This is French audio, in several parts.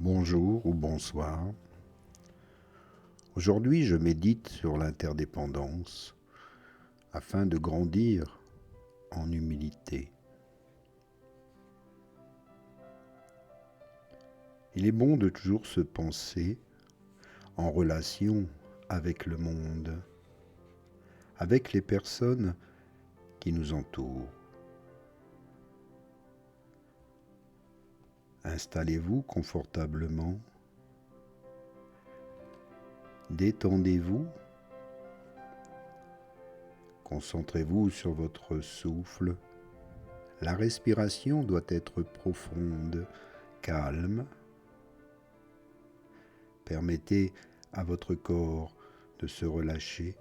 Bonjour ou bonsoir. Aujourd'hui, je médite sur l'interdépendance afin de grandir en humilité. Il est bon de toujours se penser en relation avec le monde, avec les personnes qui nous entourent. Installez-vous confortablement, détendez-vous, concentrez-vous sur votre souffle. La respiration doit être profonde, calme. Permettez à votre corps de se relâcher.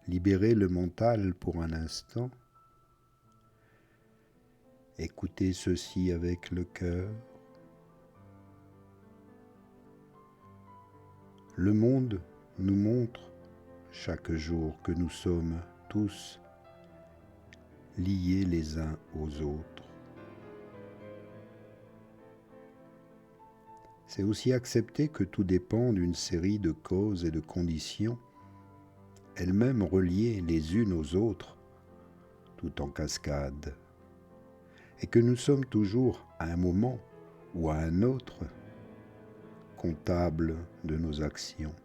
Libérez le mental pour un instant. Écoutez ceci avec le cœur. Le monde nous montre chaque jour que nous sommes tous liés les uns aux autres. C'est aussi accepter que tout dépend d'une série de causes et de conditions, elles-mêmes reliées les unes aux autres, tout en cascade, et que nous sommes toujours, à un moment ou à un autre, comptables de nos actions.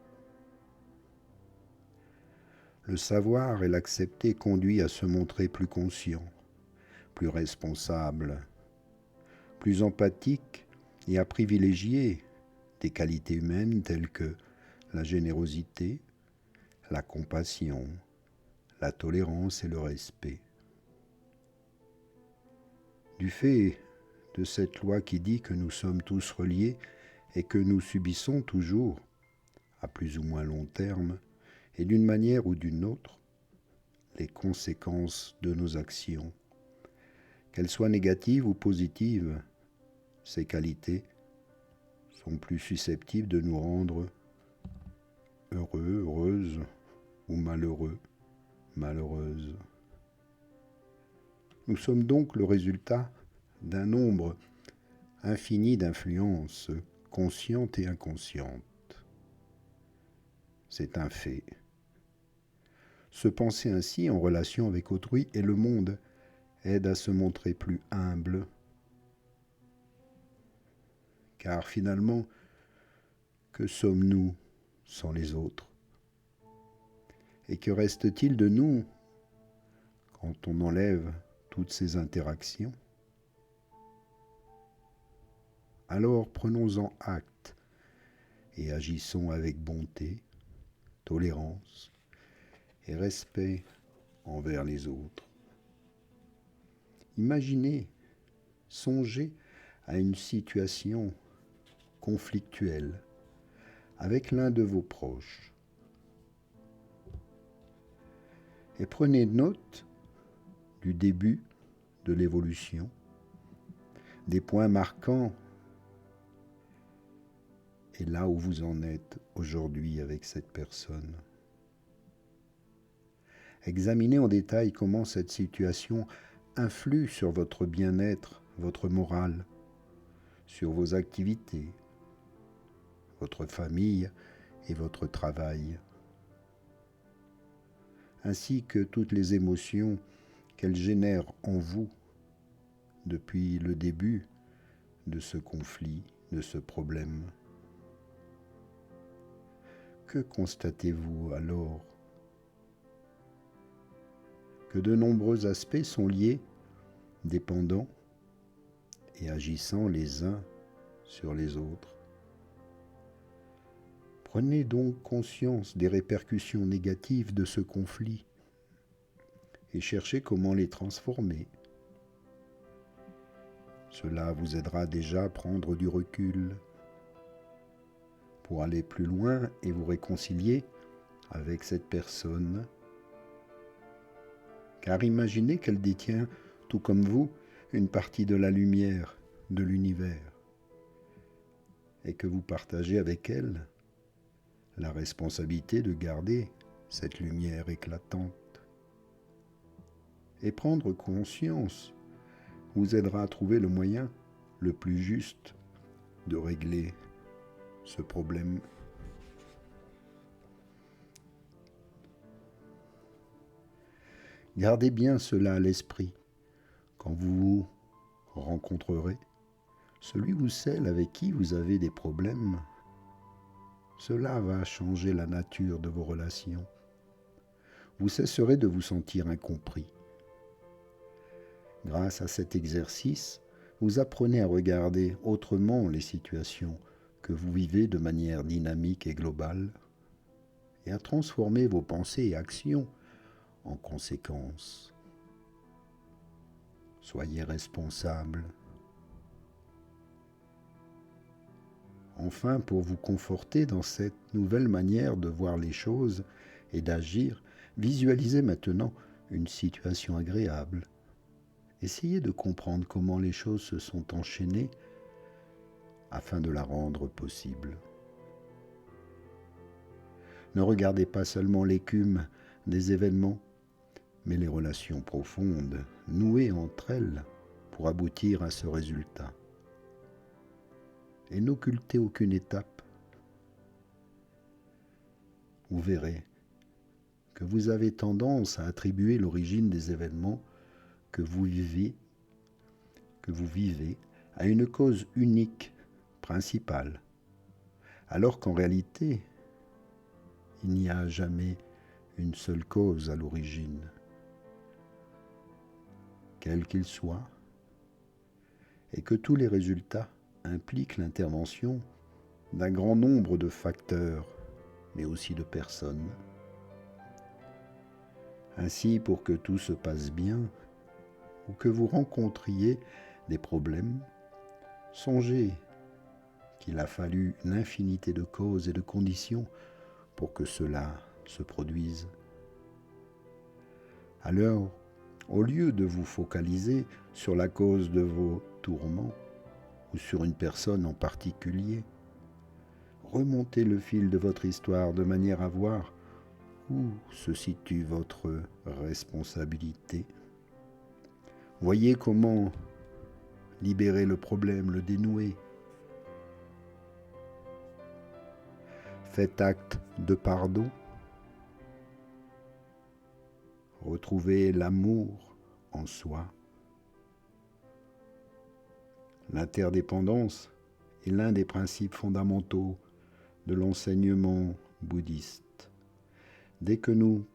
Le savoir et l'accepter conduit à se montrer plus conscient, plus responsable, plus empathique et à privilégier des qualités humaines telles que la générosité, la compassion, la tolérance et le respect. Du fait de cette loi qui dit que nous sommes tous reliés et que nous subissons toujours, à plus ou moins long terme, et d'une manière ou d'une autre, les conséquences de nos actions, qu'elles soient négatives ou positives, ces qualités sont plus susceptibles de nous rendre heureux, heureuses ou malheureux, malheureuses. Nous sommes donc le résultat d'un nombre infini d'influences conscientes et inconscientes. C'est un fait. Se penser ainsi en relation avec autrui et le monde aide à se montrer plus humble. Car finalement, que sommes-nous sans les autres? Et que reste-t-il de nous quand on enlève toutes ces interactions? Alors prenons-en acte et agissons avec bonté, tolérance et respect envers les autres. Imaginez, songez à une situation conflictuelle avec l'un de vos proches et prenez note du début de l'évolution, des points marquants et là où vous en êtes aujourd'hui avec cette personne. Examinez en détail comment cette situation influe sur votre bien-être, votre morale, sur vos activités, votre famille et votre travail, ainsi que toutes les émotions qu'elle génère en vous depuis le début de ce conflit, de ce problème. Que constatez-vous alors? Que de nombreux aspects sont liés, dépendants et agissant les uns sur les autres. Prenez donc conscience des répercussions négatives de ce conflit et cherchez comment les transformer. Cela vous aidera déjà à prendre du recul pour aller plus loin et vous réconcilier avec cette personne. Car imaginez qu'elle détient, tout comme vous, une partie de la lumière de l'univers et que vous partagez avec elle la responsabilité de garder cette lumière éclatante. Et prendre conscience vous aidera à trouver le moyen le plus juste de régler ce problème. Gardez bien cela à l'esprit quand vous rencontrerez celui ou celle avec qui vous avez des problèmes. Cela va changer la nature de vos relations. Vous cesserez de vous sentir incompris. Grâce à cet exercice, vous apprenez à regarder autrement les situations que vous vivez de manière dynamique et globale et à transformer vos pensées et actions en conséquence. Soyez responsable. Enfin, pour vous conforter dans cette nouvelle manière de voir les choses et d'agir, visualisez maintenant une situation agréable. Essayez de comprendre comment les choses se sont enchaînées afin de la rendre possible. Ne regardez pas seulement l'écume des événements, mais les relations profondes nouées entre elles pour aboutir à ce résultat. Et n'occultez aucune étape. Vous verrez que vous avez tendance à attribuer l'origine des événements que vous vivez à une cause unique, principale, alors qu'en réalité, il n'y a jamais une seule cause à l'origine, quel qu'il soit, et que tous les résultats impliquent l'intervention d'un grand nombre de facteurs, mais aussi de personnes. Ainsi, pour que tout se passe bien, ou que vous rencontriez des problèmes, songez qu'il a fallu une infinité de causes et de conditions pour que cela se produise. Alors, au lieu de vous focaliser sur la cause de vos tourments ou sur une personne en particulier, remontez le fil de votre histoire de manière à voir où se situe votre responsabilité. Voyez comment libérer le problème, le dénouer. Faites acte de pardon. Retrouvez l'amour en soi. L'interdépendance est l'un des principes fondamentaux de l'enseignement bouddhiste. Dès que nous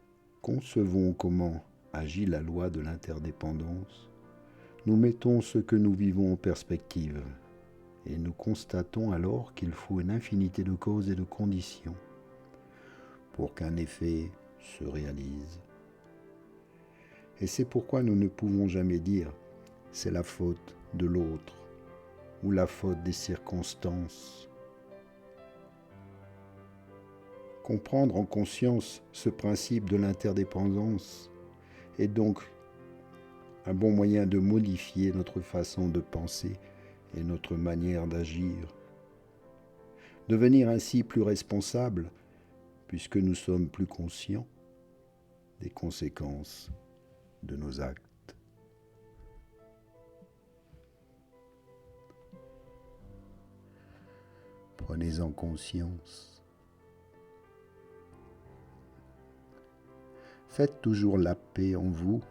concevons comment agit la loi de l'interdépendance, nous mettons ce que nous vivons en perspective et nous constatons alors qu'il faut une infinité de causes et de conditions pour qu'un effet se réalise. Et c'est pourquoi nous ne pouvons jamais dire « c'est la faute de l'autre » ou la faute des circonstances. Comprendre en conscience ce principe de l'interdépendance est donc un bon moyen de modifier notre façon de penser et notre manière d'agir. Devenir ainsi plus responsable, puisque nous sommes plus conscients des conséquences de nos actes. Prenez-en conscience. Faites toujours la paix en vous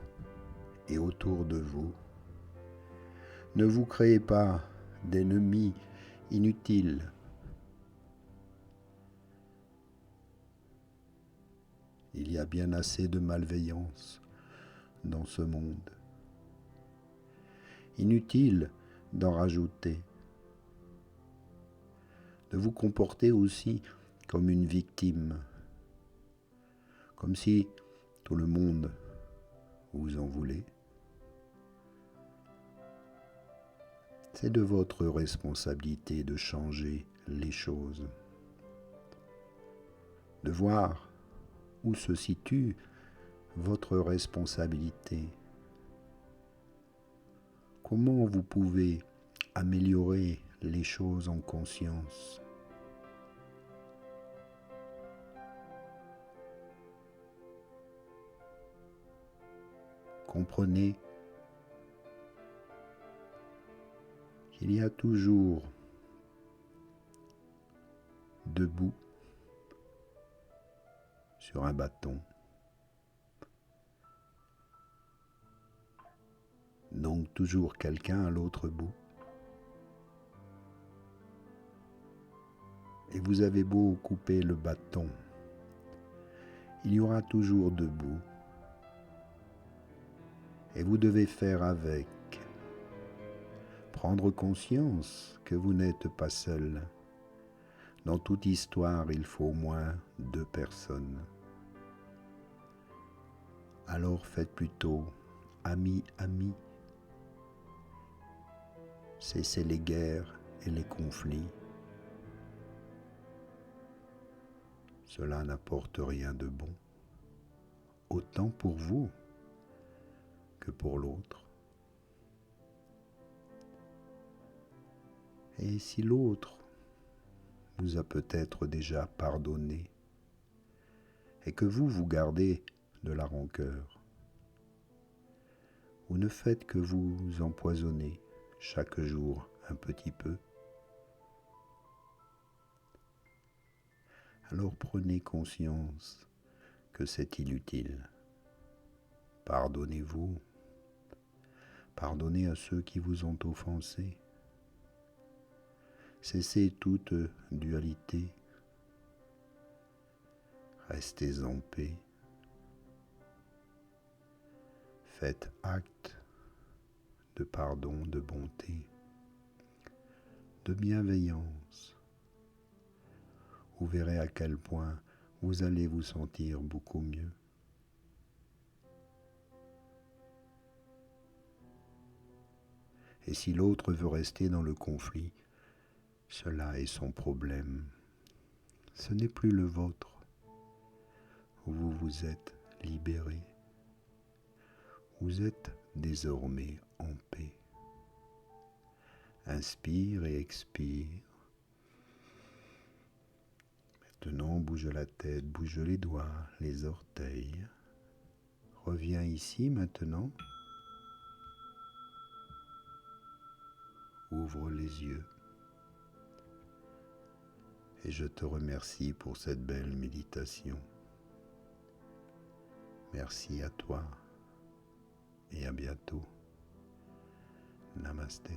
et autour de vous. Ne vous créez pas d'ennemis inutiles. Il y a bien assez de malveillance dans ce monde. Inutile d'en rajouter. De vous comporter aussi comme une victime, comme si tout le monde vous en voulait. C'est de votre responsabilité de changer les choses, de voir où se situe votre responsabilité, comment vous pouvez améliorer les choses en conscience. Comprenez qu'il y a toujours debout sur un bâton. Donc toujours quelqu'un à l'autre bout. Et vous avez beau couper le bâton, il y aura toujours debout. Et vous devez faire avec. Prendre conscience que vous n'êtes pas seul. Dans toute histoire, il faut au moins 2 personnes. Alors faites plutôt ami-ami. Cessez les guerres et les conflits. Cela n'apporte rien de bon, autant pour vous que pour l'autre. Et si l'autre vous a peut-être déjà pardonné et que vous gardez de la rancœur, vous ne faites que vous empoisonner chaque jour un petit peu. Alors prenez conscience que c'est inutile. Pardonnez-vous. Pardonnez à ceux qui vous ont offensé. Cessez toute dualité. Restez en paix. Faites acte de pardon, de bonté, de bienveillance. Vous verrez à quel point vous allez vous sentir beaucoup mieux. Et si l'autre veut rester dans le conflit, cela est son problème. Ce n'est plus le vôtre. Vous vous êtes libéré. Vous êtes désormais en paix. Inspire et expire. Maintenant, bouge la tête, bouge les doigts, les orteils. Reviens ici maintenant. Ouvre les yeux. Et je te remercie pour cette belle méditation. Merci à toi et à bientôt. Namasté.